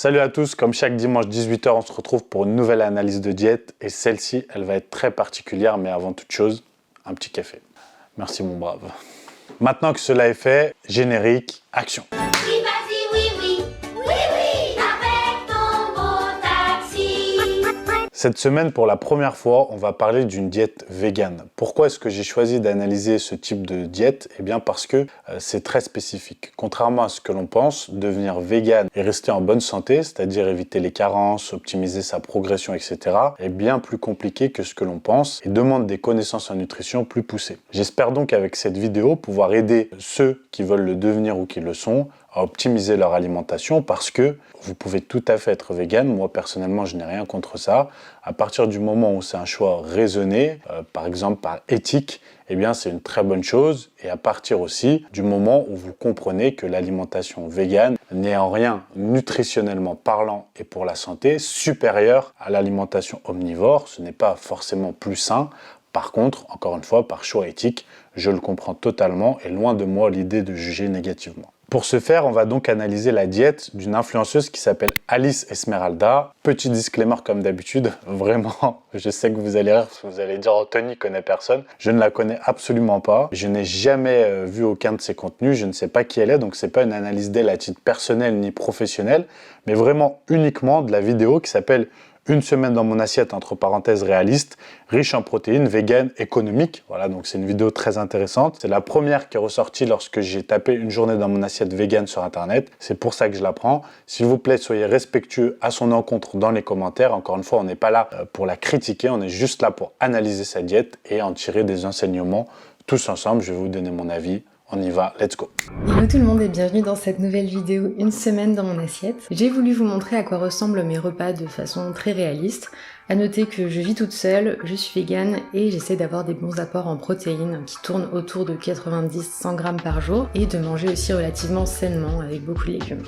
Salut à tous, comme chaque dimanche 18 h, on se retrouve pour une nouvelle analyse de diète et celle-ci, elle va être très particulière, mais avant toute chose, un petit café. Merci mon brave. Maintenant que cela est fait, générique, action. Oui, vas-y, oui, oui, oui, oui, avec ton beau taxi. Cette semaine, pour la première fois, on va parler d'une diète végane. Pourquoi est-ce que j'ai choisi d'analyser ce type de diète? Eh bien parce que c'est très spécifique. Contrairement à ce que l'on pense, devenir végane et rester en bonne santé, c'est-à-dire éviter les carences, optimiser sa progression, etc., est bien plus compliqué que ce que l'on pense et demande des connaissances en nutrition plus poussées. J'espère donc avec cette vidéo pouvoir aider ceux qui veulent le devenir ou qui le sont à optimiser leur alimentation parce que vous pouvez tout à fait être vegan. Moi, personnellement, je n'ai rien contre ça. À partir du moment où c'est un choix raisonné, par exemple par éthique, eh bien, c'est une très bonne chose. Et à partir aussi du moment où vous comprenez que l'alimentation végane n'est en rien, nutritionnellement parlant et pour la santé, supérieure à l'alimentation omnivore. Ce n'est pas forcément plus sain. Par contre, encore une fois, par choix éthique, je le comprends totalement et loin de moi l'idée de juger négativement. Pour ce faire, on va donc analyser la diète d'une influenceuse qui s'appelle Alice Esmeralda. Petit disclaimer comme d'habitude, vraiment, je sais que vous allez rire parce que vous allez dire « Anthony connaît personne ». Je ne la connais absolument pas. Je n'ai jamais vu aucun de ses contenus. Je ne sais pas qui elle est, donc c'est pas une analyse d'elle à titre personnel ni professionnel, mais vraiment uniquement de la vidéo qui s'appelle « Une semaine dans mon assiette, entre parenthèses réaliste, riche en protéines, vegan, économique ». Voilà, donc c'est une vidéo très intéressante. C'est la première qui est ressortie lorsque j'ai tapé une journée dans mon assiette vegan sur Internet. C'est pour ça que je la prends. S'il vous plaît, soyez respectueux à son encontre dans les commentaires. Encore une fois, on n'est pas là pour la critiquer, on est juste là pour analyser sa diète et en tirer des enseignements. Tous ensemble, je vais vous donner mon avis. On y va, let's go. Hello tout le monde et bienvenue dans cette nouvelle vidéo Une semaine dans mon assiette. J'ai voulu vous montrer à quoi ressemblent mes repas de façon très réaliste. À noter que je vis toute seule, je suis végane et j'essaie d'avoir des bons apports en protéines qui tournent autour de 90-100 grammes par jour et de manger aussi relativement sainement avec beaucoup de légumes.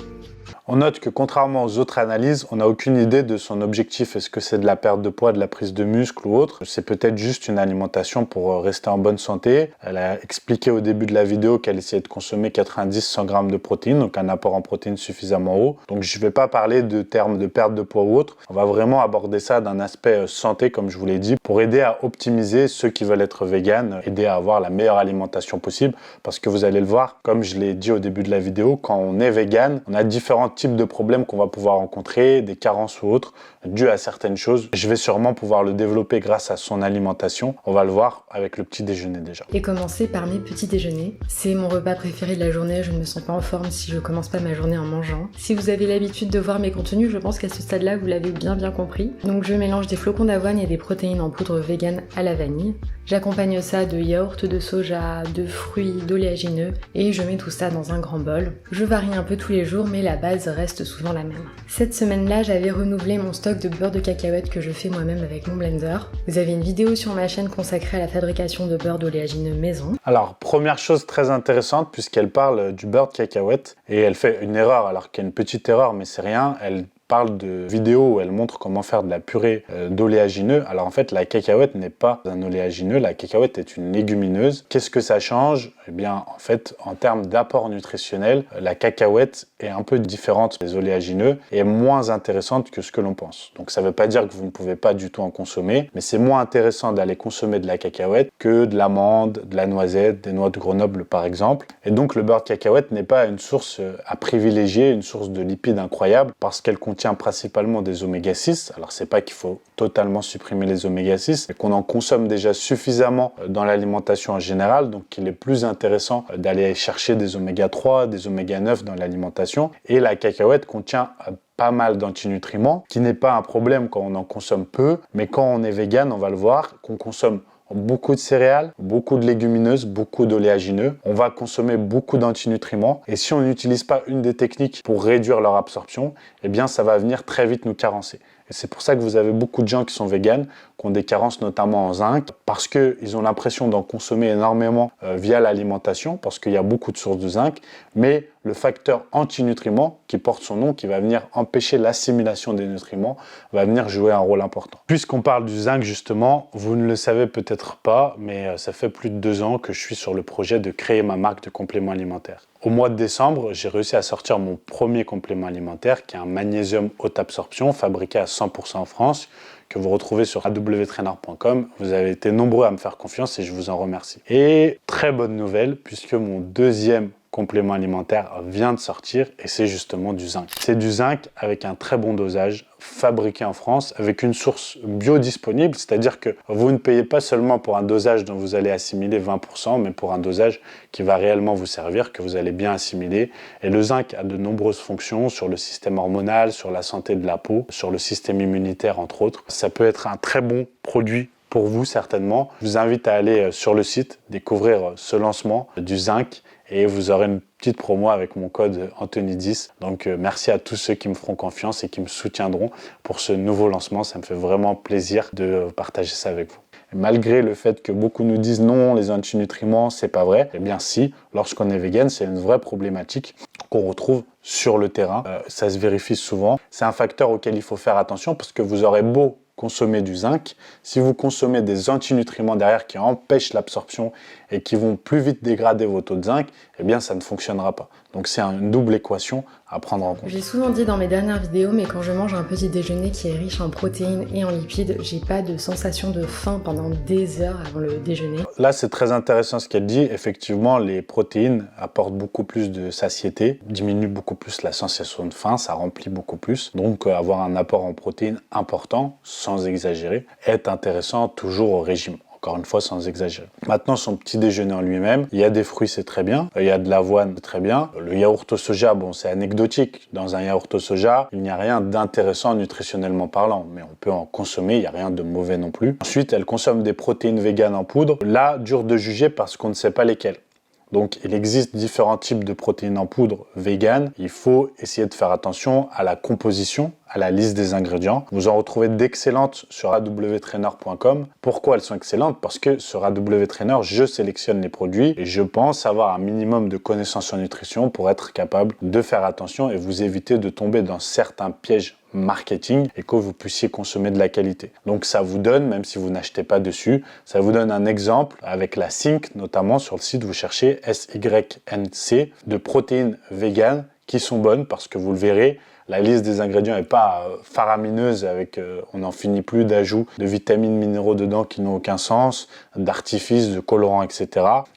On note que contrairement aux autres analyses, on n'a aucune idée de son objectif. Est-ce que c'est de la perte de poids, de la prise de muscle ou autre? C'est peut-être juste une alimentation pour rester en bonne santé. Elle a expliqué au début de la vidéo qu'elle essayait de consommer 90-100 grammes de protéines, donc un apport en protéines suffisamment haut. Donc je ne vais pas parler de termes de perte de poids ou autre. On va vraiment aborder ça d'un aspect santé, comme je vous l'ai dit, pour aider à optimiser ceux qui veulent être véganes, aider à avoir la meilleure alimentation possible. Parce que vous allez le voir, comme je l'ai dit au début de la vidéo, quand on est végane, on a différents types de problèmes qu'on va pouvoir rencontrer, des carences ou autres, dues à certaines choses. Je vais sûrement pouvoir le développer grâce à son alimentation. On va le voir avec le petit déjeuner déjà. Et commencer par mes petits déjeuners. C'est mon repas préféré de la journée, je ne me sens pas en forme si je commence pas ma journée en mangeant. Si vous avez l'habitude de voir mes contenus, je pense qu'à ce stade-là, vous l'avez bien compris. Donc je mélange des flocons d'avoine et des protéines en poudre vegan à la vanille. J'accompagne ça de yaourt de soja, de fruits, d'oléagineux et je mets tout ça dans un grand bol. Je varie un peu tous les jours mais la base reste souvent la même. Cette semaine-là, j'avais renouvelé mon stock de beurre de cacahuète que je fais moi-même avec mon blender. Vous avez une vidéo sur ma chaîne consacrée à la fabrication de beurre d'oléagineux maison. Alors, première chose très intéressante puisqu'elle parle du beurre de cacahuète et elle fait une erreur alors qu'il y a une petite erreur mais c'est rien. Elle parle de vidéos où elle montre comment faire de la purée d'oléagineux. Alors en fait, la cacahuète n'est pas un oléagineux, la cacahuète est une légumineuse. Qu'est-ce que ça change? Eh bien, en fait, en termes d'apport nutritionnel, la cacahuète est un peu différente des oléagineux et moins intéressante que ce que l'on pense. Donc ça ne veut pas dire que vous ne pouvez pas du tout en consommer, mais c'est moins intéressant d'aller consommer de la cacahuète que de l'amande, de la noisette, des noix de Grenoble par exemple. Et donc le beurre de cacahuète n'est pas une source à privilégier, une source de lipides incroyable parce qu'elle contient principalement des oméga 6. Alors c'est pas qu'il faut totalement supprimer les oméga 6, mais qu'on en consomme déjà suffisamment dans l'alimentation en général, donc il est plus intéressant d'aller chercher des oméga 3, des oméga 9 dans l'alimentation. Et la cacahuète contient pas mal d'antinutriments, qui n'est pas un problème quand on en consomme peu, mais quand on est vegan, on va le voir, qu'on consomme beaucoup de céréales, beaucoup de légumineuses, beaucoup d'oléagineux. On va consommer beaucoup d'antinutriments et si on n'utilise pas une des techniques pour réduire leur absorption, eh bien ça va venir très vite nous carencer. Et c'est pour ça que vous avez beaucoup de gens qui sont véganes, qui ont des carences notamment en zinc, parce qu'ils ont l'impression d'en consommer énormément via l'alimentation, parce qu'il y a beaucoup de sources de zinc, mais le facteur antinutriments, qui porte son nom, qui va venir empêcher l'assimilation des nutriments, va venir jouer un rôle important. Puisqu'on parle du zinc justement, vous ne le savez peut-être pas, mais ça fait plus de 2 ans que je suis sur le projet de créer ma marque de compléments alimentaires. Au mois de décembre, j'ai réussi à sortir mon premier complément alimentaire qui est un magnésium haute absorption fabriqué à 100% en France que vous retrouvez sur awtrainer.com. Vous avez été nombreux à me faire confiance et je vous en remercie. Et très bonne nouvelle puisque mon deuxième complément alimentaire vient de sortir et c'est justement du zinc. C'est du zinc avec un très bon dosage, fabriqué en France, avec une source bio disponible, c'est-à-dire que vous ne payez pas seulement pour un dosage dont vous allez assimiler 20%, mais pour un dosage qui va réellement vous servir, que vous allez bien assimiler. Et le zinc a de nombreuses fonctions sur le système hormonal, sur la santé de la peau, sur le système immunitaire entre autres. Ça peut être un très bon produit pour vous certainement. Je vous invite à aller sur le site, découvrir ce lancement du zinc et vous aurez une petite promo avec mon code Anthony10. Donc merci à tous ceux qui me feront confiance et qui me soutiendront pour ce nouveau lancement. Ça me fait vraiment plaisir de partager ça avec vous. Et malgré le fait que beaucoup nous disent non, les antinutriments, c'est pas vrai. Eh bien si, lorsqu'on est vegan, c'est une vraie problématique qu'on retrouve sur le terrain. Ça se vérifie souvent. C'est un facteur auquel il faut faire attention parce que vous aurez beau consommer du zinc, si vous consommez des antinutriments derrière qui empêchent l'absorption et qui vont plus vite dégrader vos taux de zinc, eh bien ça ne fonctionnera pas. Donc c'est une double équation à prendre en compte. J'ai souvent dit dans mes dernières vidéos, mais quand je mange un petit déjeuner qui est riche en protéines et en lipides, j'ai pas de sensation de faim pendant des heures avant le déjeuner. Là c'est très intéressant ce qu'elle dit, effectivement les protéines apportent beaucoup plus de satiété, diminuent beaucoup plus la sensation de faim, ça remplit beaucoup plus. Donc avoir un apport en protéines important, sans exagérer, est intéressant toujours au régime. Encore une fois, sans exagérer. Maintenant, son petit déjeuner en lui-même, il y a des fruits, c'est très bien. Il y a de l'avoine, c'est très bien. Le yaourt au soja, bon, c'est anecdotique. Dans un yaourt au soja, il n'y a rien d'intéressant nutritionnellement parlant, mais on peut en consommer, il n'y a rien de mauvais non plus. Ensuite, elle consomme des protéines véganes en poudre. Là, dur de juger parce qu'on ne sait pas lesquelles. Donc, il existe différents types de protéines en poudre véganes. Il faut essayer de faire attention à la composition, à la liste des ingrédients. Vous en retrouvez d'excellentes sur awtrainer.com. Pourquoi elles sont excellentes? Parce que sur awtrainer, je sélectionne les produits et je pense avoir un minimum de connaissances en nutrition pour être capable de faire attention et vous éviter de tomber dans certains pièges marketing et que vous puissiez consommer de la qualité. Donc ça vous donne, même si vous n'achetez pas dessus, ça vous donne un exemple avec la Sync, notamment sur le site, vous cherchez SYNC de protéines véganes qui sont bonnes parce que vous le verrez, la liste des ingrédients n'est pas faramineuse avec, on n'en finit plus d'ajouts de vitamines, minéraux dedans qui n'ont aucun sens, d'artifices, de colorants, etc.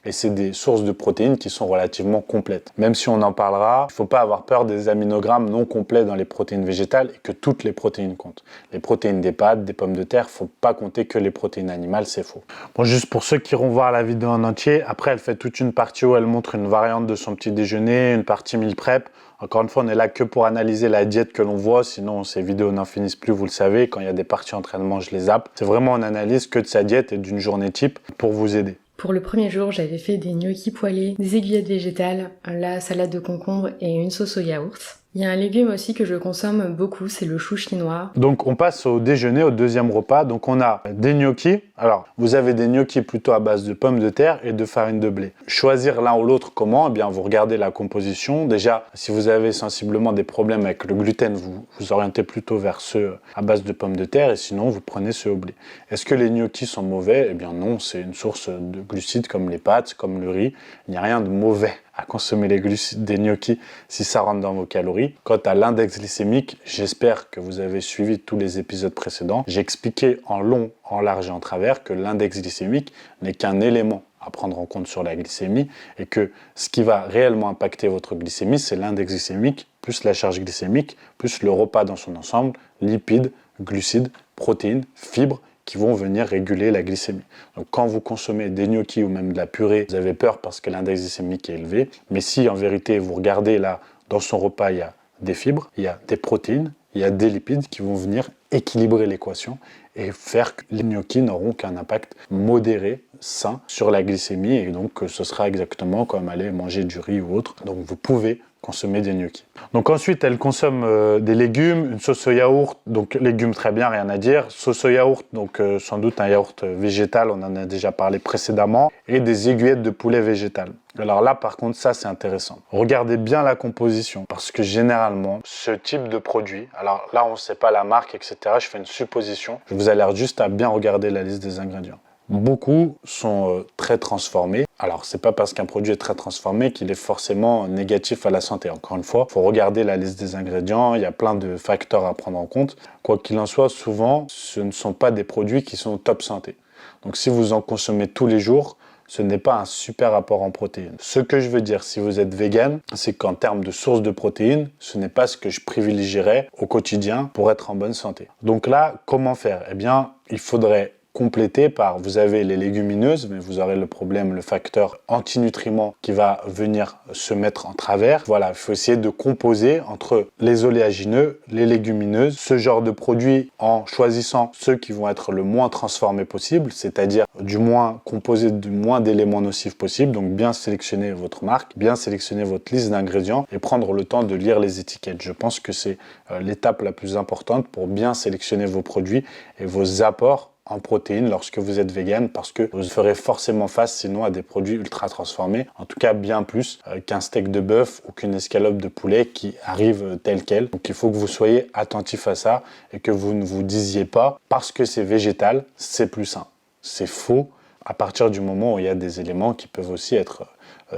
Et c'est des sources de protéines qui sont relativement complètes. Même si on en parlera, il ne faut pas avoir peur des aminogrammes non complets dans les protéines végétales et que toutes les protéines comptent. Les protéines des pâtes, des pommes de terre, il ne faut pas compter que les protéines animales, c'est faux. Bon, juste pour ceux qui iront voir la vidéo en entier, après elle fait toute une partie où elle montre une variante de son petit déjeuner, une partie meal prep. Encore une fois, on est là que pour analyser la diète que l'on voit, sinon ces vidéos n'en finissent plus, vous le savez. Quand il y a des parties entraînement, je les zappe. C'est vraiment une analyse que de sa diète et d'une journée type pour vous aider. Pour le premier jour, j'avais fait des gnocchis poêlés, des aiguillettes végétales, la salade de concombre et une sauce au yaourt. Il y a un légume aussi que je consomme beaucoup, c'est le chou chinois. Donc on passe au déjeuner, au deuxième repas. Donc on a des gnocchis. Alors vous avez des gnocchis plutôt à base de pommes de terre et de farine de blé. Choisir l'un ou l'autre comment? Eh bien vous regardez la composition. Déjà, si vous avez sensiblement des problèmes avec le gluten, vous vous orientez plutôt vers ceux à base de pommes de terre et sinon vous prenez ceux au blé. Est-ce que les gnocchis sont mauvais? Eh bien non, c'est une source de glucides comme les pâtes, comme le riz. Il n'y a rien de mauvais à consommer les glucides des gnocchis si ça rentre dans vos calories. Quant à l'index glycémique, j'espère que vous avez suivi tous les épisodes précédents. J'ai expliqué en long, en large et en travers que l'index glycémique n'est qu'un élément à prendre en compte sur la glycémie et que ce qui va réellement impacter votre glycémie, c'est l'index glycémique plus la charge glycémique, plus le repas dans son ensemble, lipides, glucides, protéines, fibres, qui vont venir réguler la glycémie. Donc quand vous consommez des gnocchis ou même de la purée, vous avez peur parce que l'index glycémique est élevé. Mais si en vérité vous regardez là, dans son repas, il y a des fibres, il y a des protéines, il y a des lipides qui vont venir équilibrer l'équation et faire que les gnocchis n'auront qu'un impact modéré, sain sur la glycémie et donc ce sera exactement comme aller manger du riz ou autre. Donc vous pouvez consommer des gnocchis. Donc ensuite, elle consomme des légumes, une sauce au yaourt, donc légumes très bien, rien à dire. Sauce au yaourt, donc sans doute un yaourt végétal, on en a déjà parlé précédemment, et des aiguillettes de poulet végétal. Alors là, par contre, ça c'est intéressant. Regardez bien la composition, parce que généralement, ce type de produit, alors là on ne sait pas la marque, etc. Je fais une supposition, je vous alerte juste à bien regarder la liste des ingrédients. Beaucoup sont très transformés. Alors, c'est pas parce qu'un produit est très transformé qu'il est forcément négatif à la santé. Encore une fois, il faut regarder la liste des ingrédients, il y a plein de facteurs à prendre en compte. Quoi qu'il en soit, souvent, ce ne sont pas des produits qui sont top santé. Donc, si vous en consommez tous les jours, ce n'est pas un super apport en protéines. Ce que je veux dire, si vous êtes vegan, c'est qu'en termes de source de protéines, ce n'est pas ce que je privilégierais au quotidien pour être en bonne santé. Donc là, comment faire? Eh bien, il faudrait compléter par, vous avez les légumineuses, mais vous aurez le problème, le facteur antinutriments qui va venir se mettre en travers. Voilà, il faut essayer de composer entre les oléagineux, les légumineuses, ce genre de produits en choisissant ceux qui vont être le moins transformés possible, c'est-à-dire du moins composés du moins d'éléments nocifs possible. Donc bien sélectionner votre marque, bien sélectionner votre liste d'ingrédients et prendre le temps de lire les étiquettes. Je pense que c'est l'étape la plus importante pour bien sélectionner vos produits et vos apports en protéines lorsque vous êtes vegan, parce que vous ferez forcément face sinon à des produits ultra transformés, en tout cas bien plus qu'un steak de bœuf ou qu'une escalope de poulet qui arrive tel quel. Donc il faut que vous soyez attentif à ça et que vous ne vous disiez pas parce que c'est végétal, c'est plus sain. C'est faux à partir du moment où il y a des éléments qui peuvent aussi être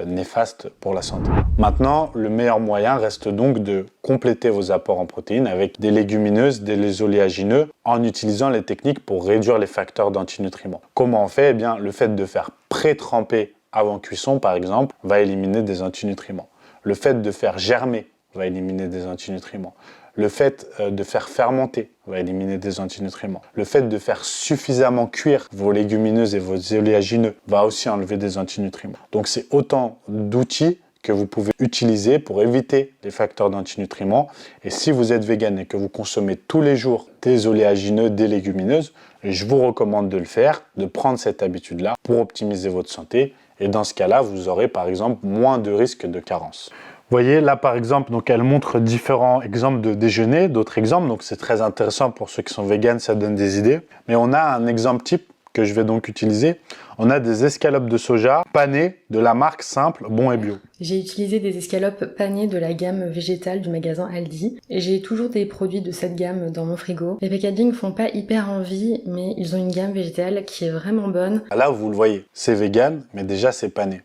néfastes pour la santé. Maintenant, le meilleur moyen reste donc de compléter vos apports en protéines avec des légumineuses, des oléagineux, en utilisant les techniques pour réduire les facteurs d'antinutriments. Comment on fait? Eh bien, le fait de faire pré-tremper avant cuisson, par exemple, va éliminer des antinutriments. Le fait de faire germer va éliminer des antinutriments. Le fait de faire fermenter va éliminer des antinutriments. Le fait de faire suffisamment cuire vos légumineuses et vos oléagineux va aussi enlever des antinutriments. Donc c'est autant d'outils que vous pouvez utiliser pour éviter les facteurs d'antinutriments. Et si vous êtes vegan et que vous consommez tous les jours des oléagineux, des légumineuses, je vous recommande de le faire, de prendre cette habitude-là pour optimiser votre santé. Et dans ce cas-là, vous aurez par exemple moins de risques de carence. Vous voyez, là par exemple, donc elle montre différents exemples de déjeuner, d'autres exemples, donc c'est très intéressant pour ceux qui sont véganes, ça donne des idées. Mais on a un exemple type que je vais donc utiliser. On a des escalopes de soja panées de la marque Simple, Bon et Bio. J'ai utilisé des escalopes panées de la gamme végétale du magasin Aldi et j'ai toujours des produits de cette gamme dans mon frigo. Les packaging font pas hyper envie, mais ils ont une gamme végétale qui est vraiment bonne. Là, vous le voyez, c'est vegan, mais déjà c'est pané.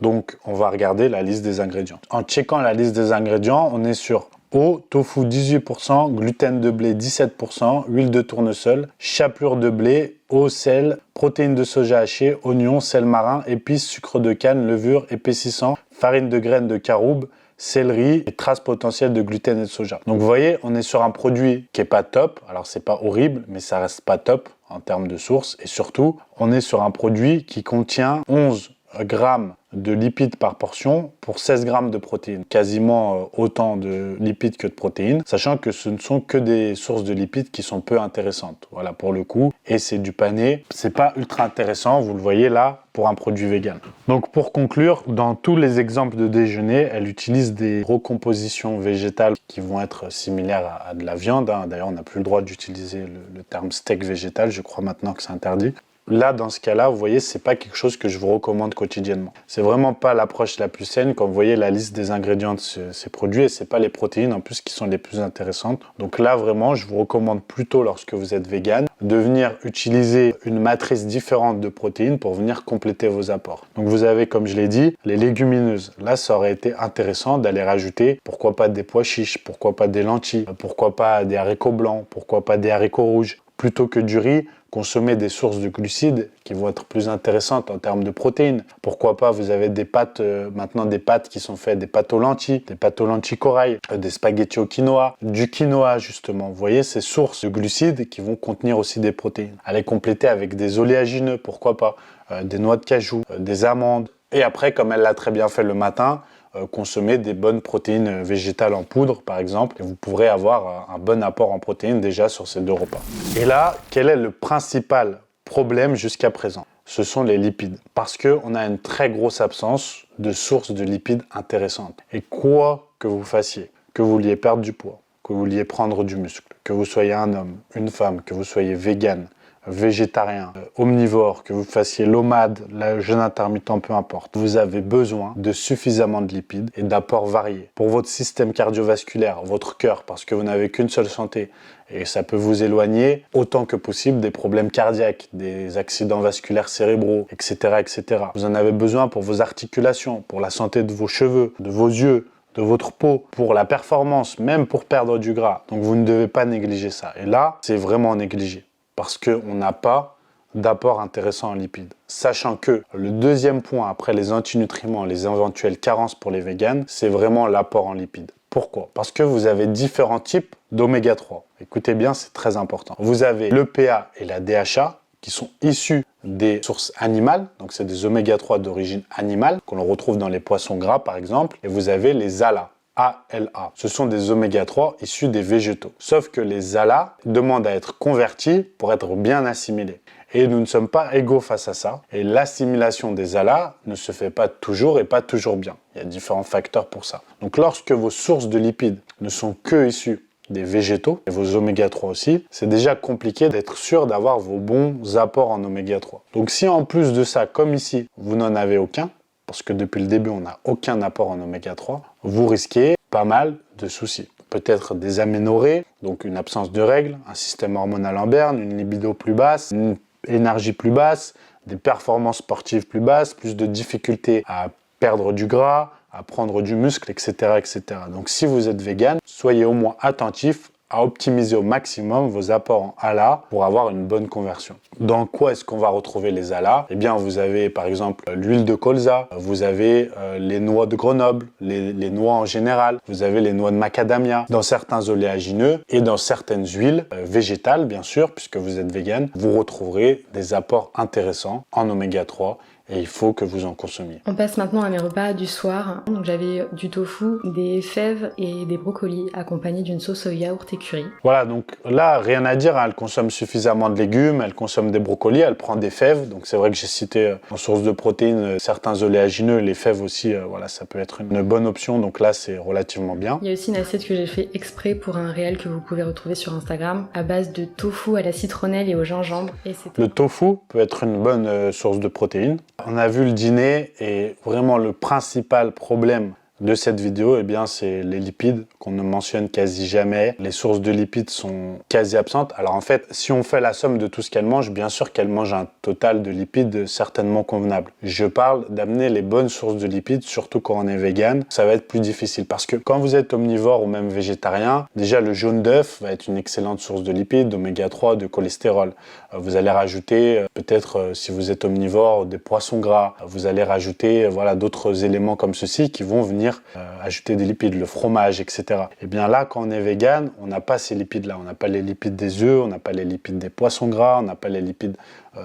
Donc, on va regarder la liste des ingrédients. En checkant la liste des ingrédients, on est sur eau, tofu 18%, gluten de blé 17%, huile de tournesol, chapelure de blé, eau, sel, protéines de soja hachées, oignons, sel marin, épices, sucre de canne, levure, épaississant, farine de graines de caroube, céleri et traces potentielles de gluten et de soja. Donc vous voyez, on est sur un produit qui est pas top. Alors c'est pas horrible, mais ça reste pas top en termes de source. Et surtout, on est sur un produit qui contient 11 grammes de lipides par portion pour 16 grammes de protéines. Quasiment autant de lipides que de protéines, sachant que ce ne sont que des sources de lipides qui sont peu intéressantes. Voilà pour le coup. Et c'est du pané. C'est pas ultra intéressant, vous le voyez là, pour un produit vegan. Donc pour conclure, dans tous les exemples de déjeuner, elle utilise des recompositions végétales qui vont être similaires à de la viande. D'ailleurs, on n'a plus le droit d'utiliser le terme steak végétal. Je crois maintenant que c'est interdit. Là, dans ce cas-là, vous voyez, c'est pas quelque chose que je vous recommande quotidiennement. C'est vraiment pas l'approche la plus saine. Quand vous voyez la liste des ingrédients de ces produits, et c'est pas les protéines en plus qui sont les plus intéressantes. Donc là, vraiment, je vous recommande plutôt, lorsque vous êtes vegan, de venir utiliser une matrice différente de protéines pour venir compléter vos apports. Donc vous avez, comme je l'ai dit, les légumineuses. Là, ça aurait été intéressant d'aller rajouter, pourquoi pas des pois chiches, pourquoi pas des lentilles, pourquoi pas des haricots blancs, pourquoi pas des haricots rouges. Plutôt que du riz, consommer des sources de glucides qui vont être plus intéressantes en termes de protéines. Pourquoi pas, vous avez des pâtes, maintenant des pâtes qui sont faites, des pâtes aux lentilles corail, des spaghettis au quinoa, du quinoa justement. Vous voyez, ces sources de glucides qui vont contenir aussi des protéines. Allez compléter avec des oléagineux, pourquoi pas, des noix de cajou, des amandes. Et après, comme elle l'a très bien fait le matin, consommer des bonnes protéines végétales en poudre par exemple, et vous pourrez avoir un bon apport en protéines déjà sur ces 2 repas. Et là, quel est le principal problème jusqu'à présent? Ce sont les lipides, parce qu'on a une très grosse absence de sources de lipides intéressantes. Et quoi que vous fassiez, que vous vouliez perdre du poids, que vous vouliez prendre du muscle, que vous soyez un homme, une femme, que vous soyez vegan, végétarien, omnivore, que vous fassiez l'OMAD, le jeûne intermittent, peu importe, vous avez besoin de suffisamment de lipides et d'apports variés. Pour votre système cardiovasculaire, votre cœur, parce que vous n'avez qu'une seule santé, et ça peut vous éloigner autant que possible des problèmes cardiaques, des accidents vasculaires cérébraux, etc., etc. Vous en avez besoin pour vos articulations, pour la santé de vos cheveux, de vos yeux, de votre peau, pour la performance, même pour perdre du gras. Donc vous ne devez pas négliger ça. Et là, c'est vraiment négligé parce qu'on n'a pas d'apport intéressant en lipides. Sachant que le deuxième point après les antinutriments, les éventuelles carences pour les véganes, c'est vraiment l'apport en lipides. Pourquoi? Parce que vous avez différents types d'oméga 3. Écoutez bien, c'est très important. Vous avez l'EPA et la DHA qui sont issus des sources animales, donc c'est des oméga 3 d'origine animale, qu'on retrouve dans les poissons gras par exemple, et vous avez les ALA. ALA. Ce sont des oméga 3 issus des végétaux. Sauf que les ALA demandent à être convertis pour être bien assimilés. Et nous ne sommes pas égaux face à ça. Et l'assimilation des ALA ne se fait pas toujours et pas toujours bien. Il y a différents facteurs pour ça. Donc lorsque vos sources de lipides ne sont que issues des végétaux, et vos oméga 3 aussi, c'est déjà compliqué d'être sûr d'avoir vos bons apports en oméga 3. Donc si en plus de ça, comme ici, vous n'en avez aucun, parce que depuis le début, on n'a aucun apport en oméga 3, vous risquez pas mal de soucis. Peut-être des aménorrhées, donc une absence de règles, un système hormonal en berne, une libido plus basse, une énergie plus basse, des performances sportives plus basses, plus de difficultés à perdre du gras, à prendre du muscle, etc., etc. Donc si vous êtes vegan, soyez au moins attentif à optimiser au maximum vos apports en ALA pour avoir une bonne conversion. Dans quoi est-ce qu'on va retrouver les ALA? Eh bien, vous avez par exemple l'huile de colza, vous avez les noix de Grenoble, les noix en général, vous avez les noix de macadamia. Dans certains oléagineux et dans certaines huiles végétales, bien sûr, puisque vous êtes vegan, vous retrouverez des apports intéressants en oméga 3 et il faut que vous en consommiez. On passe maintenant à mes repas du soir. Donc j'avais du tofu, des fèves et des brocolis accompagnés d'une sauce au yaourt et curry. Voilà, donc là, rien à dire, hein, elle consomme suffisamment de légumes, elle consomme des brocolis, elle prend des fèves. Donc c'est vrai que j'ai cité en source de protéines certains oléagineux, les fèves aussi, voilà, ça peut être une bonne option. Donc là, c'est relativement bien. Il y a aussi une assiette que j'ai fait exprès pour un réel que vous pouvez retrouver sur Instagram à base de tofu à la citronnelle et au gingembre. Et le tofu peut être une bonne source de protéines. On a vu le dîner et vraiment le principal problème de cette vidéo, eh bien, c'est les lipides qu'on ne mentionne quasi jamais. Les sources de lipides sont quasi absentes. Alors en fait, si on fait la somme de tout ce qu'elle mange, bien sûr qu'elle mange un total de lipides certainement convenable. Je parle d'amener les bonnes sources de lipides, surtout quand on est vegan. Ça va être plus difficile parce que quand vous êtes omnivore ou même végétarien, déjà le jaune d'œuf va être une excellente source de lipides, d'oméga 3, de cholestérol. Vous allez rajouter peut-être si vous êtes omnivore des poissons gras. Vous allez rajouter voilà d'autres éléments comme ceci qui vont venir ajouter des lipides, le fromage, etc. Et bien là, quand on est vegan, on n'a pas ces lipides-là. On n'a pas les lipides des œufs, on n'a pas les lipides des poissons gras, on n'a pas les lipides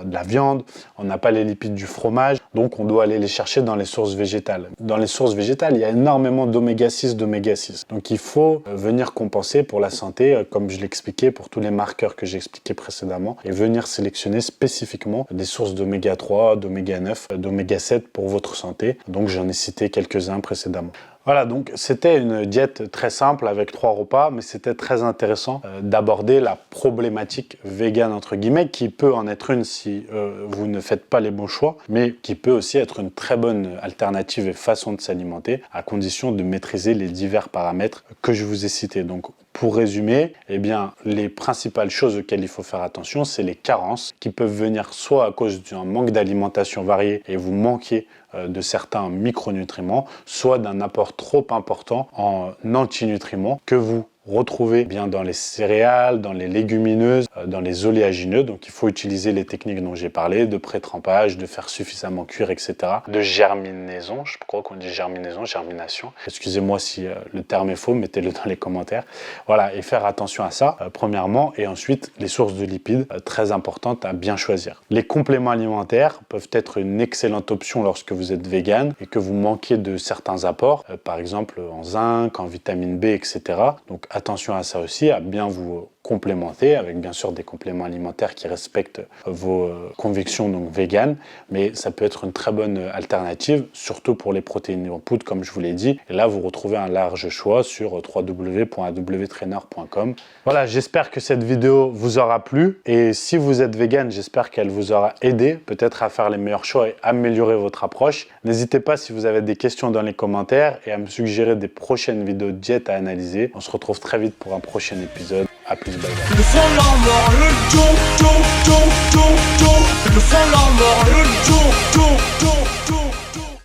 de la viande, on n'a pas les lipides du fromage. Donc on doit aller les chercher dans les sources végétales. Dans les sources végétales, il y a énormément d'oméga 6, d'oméga 6. Donc il faut venir compenser pour la santé, comme je l'expliquais, pour tous les marqueurs que j'ai expliqués précédemment, et venir sélectionner spécifiquement des sources d'oméga 3, d'oméga 9, d'oméga 7 pour votre santé. Donc j'en ai cité quelques-uns précédemment. Voilà, donc c'était une diète très simple avec 3 repas, mais c'était très intéressant d'aborder la problématique végane entre guillemets, qui peut en être une si vous ne faites pas les bons choix, mais qui peut aussi être une très bonne alternative et façon de s'alimenter, à condition de maîtriser les divers paramètres que je vous ai cités. Donc pour résumer, eh bien, les principales choses auxquelles il faut faire attention, c'est les carences qui peuvent venir soit à cause d'un manque d'alimentation variée et vous manquez de certains micronutriments, soit d'un apport trop important en antinutriments que vous retrouvez bien dans les céréales, dans les légumineuses, dans les oléagineux. Donc il faut utiliser les techniques dont j'ai parlé, de pré-trempage, de faire suffisamment cuire, etc. De germinaison, je crois qu'on dit germinaison, germination. Excusez-moi si le terme est faux, mettez-le dans les commentaires. Voilà, et faire attention à ça, premièrement. Et ensuite, les sources de lipides, très importantes à bien choisir. Les compléments alimentaires peuvent être une excellente option lorsque vous êtes vegan et que vous manquez de certains apports, par exemple en zinc, en vitamine B, etc. Donc attention à ça aussi, à bien vous complémenter avec bien sûr des compléments alimentaires qui respectent vos convictions donc vegan, mais ça peut être une très bonne alternative, surtout pour les protéines en poudre comme je vous l'ai dit. Et là, vous retrouvez un large choix sur www.awtrainer.com. Voilà, j'espère que cette vidéo vous aura plu et si vous êtes vegan, j'espère qu'elle vous aura aidé peut-être à faire les meilleurs choix et améliorer votre approche. N'hésitez pas si vous avez des questions dans les commentaires et à me suggérer des prochaines vidéos de diète à analyser. On se retrouve très vite pour un prochain épisode. A plus, bye bye. Le fond la mort, le do, do, do, do, do. Le fond la mort, le do, do, do.